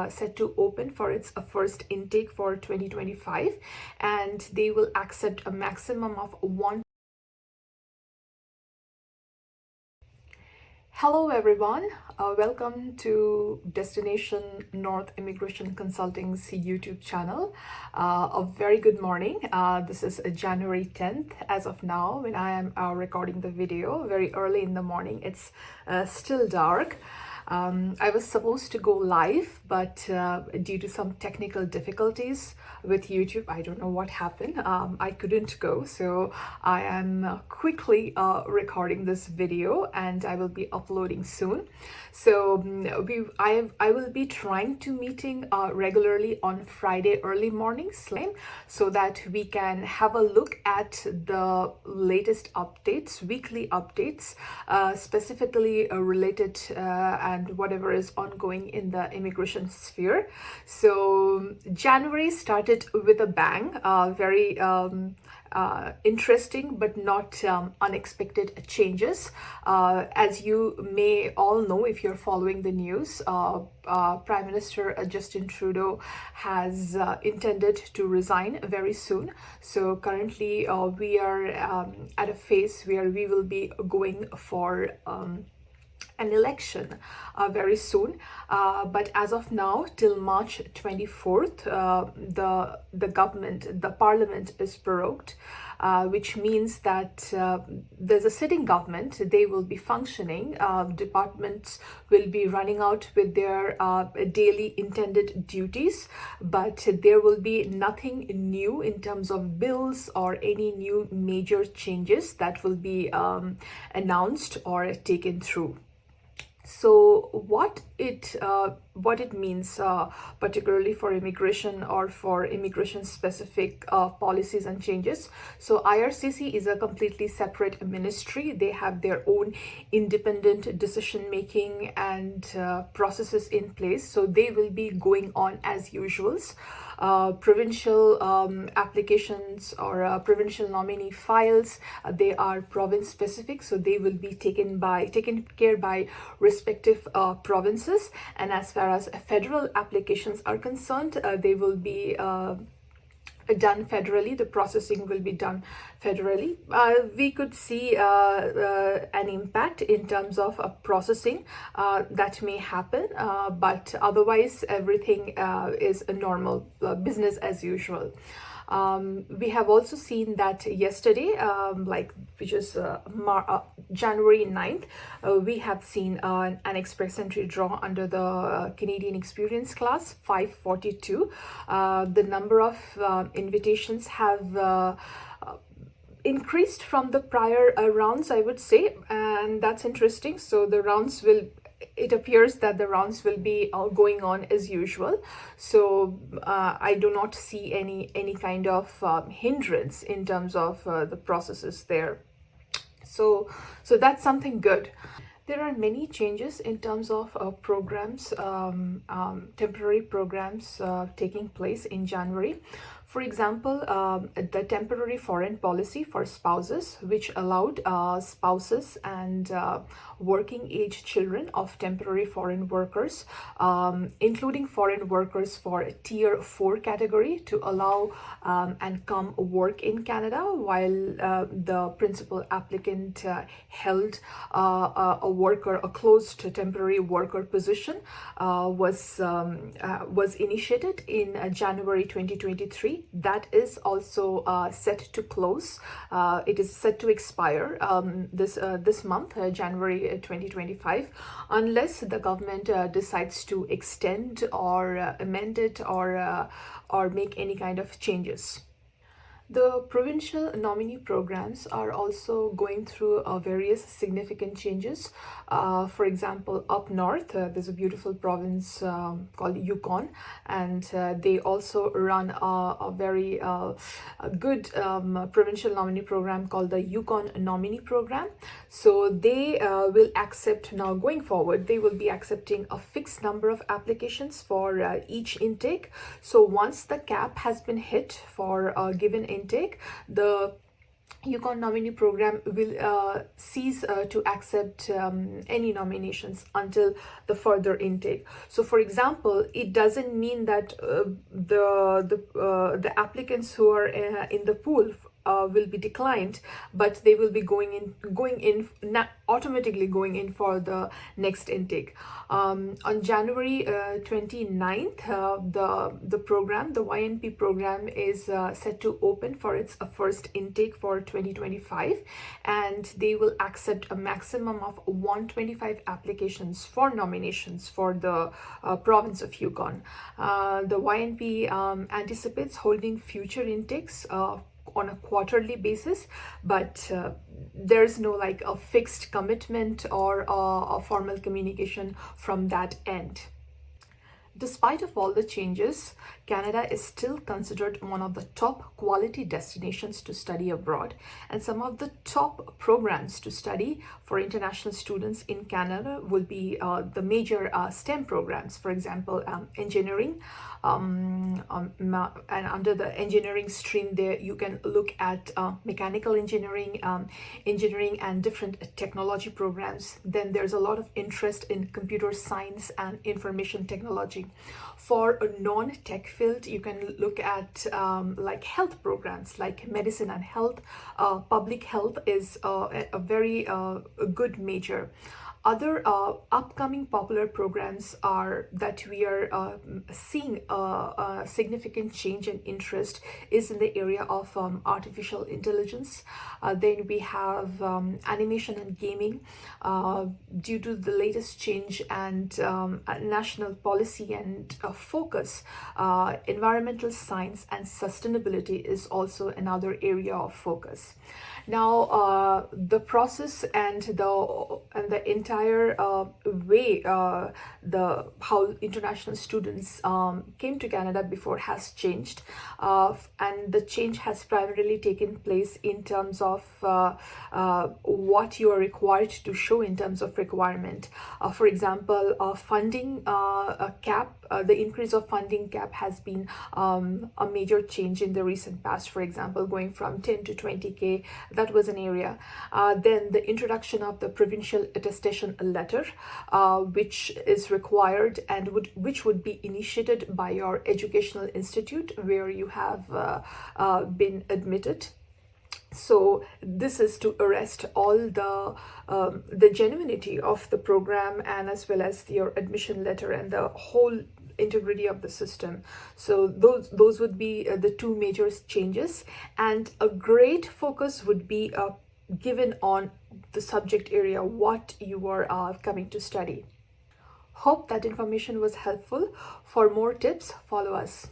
set to open for its first intake for 2025, and they will accept a maximum of one. Hello everyone, welcome to Destination North Immigration Consulting's YouTube channel. A very good morning. This is January 10th as of now when I am recording the video. Very early in the morning. It's still dark. I was supposed to go live, but due to some technical difficulties with YouTube, I don't know what happened. I couldn't go, so I am quickly recording this video, and I will be uploading soon. So I will be trying to meeting regularly on Friday early mornings, so that we can have a look at the latest updates, weekly updates, specifically related and whatever is ongoing in the immigration sphere. So January started with a bang, very interesting but not unexpected changes. As you may all know, if you're following the news, Prime Minister Justin Trudeau has intended to resign very soon. So currently we are at a phase where we will be going for an election very soon, but as of now, till March 24th, the parliament is prorogued, which means that there's a sitting government. They will be functioning. Departments will be running out with their daily intended duties, but there will be nothing new in terms of bills or any new major changes that will be announced or taken through. So what it means, particularly for immigration or for immigration specific policies and changes. So IRCC is a completely separate ministry. They have their own independent decision making and processes in place. So they will be going on as usuals. Provincial applications or provincial nominee files, they are province specific, so they will be taken care by respective provinces. And as far as federal applications are concerned, they will be done federally. The processing will be done federally. We could see an impact in terms of processing that may happen, but otherwise everything is a normal business as usual. We have also seen that yesterday, which is January 9th, we have seen an express entry draw under the Canadian Experience Class 542. The number of invitations have increased from the prior rounds, I would say, and that's interesting. So it appears that the rounds will be going on as usual. So I do not see any kind of hindrance in terms of the processes there. So that's something good. There are many changes in terms of programs, temporary programs taking place in January. For example, the temporary foreign policy for spouses, which allowed spouses and working age children of temporary foreign workers, including foreign workers for Tier 4 category, to allow and come work in Canada while the principal applicant held a closed temporary worker position, was initiated in January 2023. That is also set to close. It is set to expire this month, January 2025, unless the government decides to extend or amend it or make any kind of changes. The provincial nominee programs are also going through various significant changes. For example, up north, there's a beautiful province called Yukon, and they also run a very good provincial nominee program called the Yukon Nominee Program. So they will accept, now going forward, they will be accepting a fixed number of applications for each intake. So once the cap has been hit for a given intake, the UConn nominee program will cease to accept any nominations until the further intake. So, for example, it doesn't mean that the applicants who are in the pool will be declined, but they will be automatically going in for the next intake. On January 29th, the YNP program is set to open for its first intake for 2025, and they will accept a maximum of 125 applications for nominations for the province of Yukon. The YNP anticipates holding future intakes on a quarterly basis, but there's no like a fixed commitment or a formal communication from that end. Despite of all the changes, Canada is still considered one of the top quality destinations to study abroad, and some of the top programs to study for international students in Canada will be the major STEM programs, for example, engineering. And under the engineering stream there, you can look at mechanical engineering, engineering and different technology programs. Then there's a lot of interest in computer science and information technology. For a non-tech field, you can look at like health programs like medicine and health. Public health is a very good major. Other upcoming popular programs are that we are seeing a significant change in interest is in the area of artificial intelligence. Then we have animation and gaming. Due to the latest change and national policy and focus, environmental science and sustainability is also another area of focus. Now, the process and the entire way how international students came to Canada before has changed, and the change has primarily taken place in terms of what you are required to show in terms of requirement. For example, funding cap. The increase of funding cap has been a major change in the recent past. For example, going from 10 to 20K, that was an area. Then the introduction of the provincial attestation letter, which is required and which would be initiated by your educational institute where you have been admitted. So this is to arrest all the genuinity of the program, and as well as your admission letter and the whole integrity of the system. So those would be the two major changes, and a great focus would be given on the subject area what you are coming to study. Hope that information was helpful. For more tips, follow us.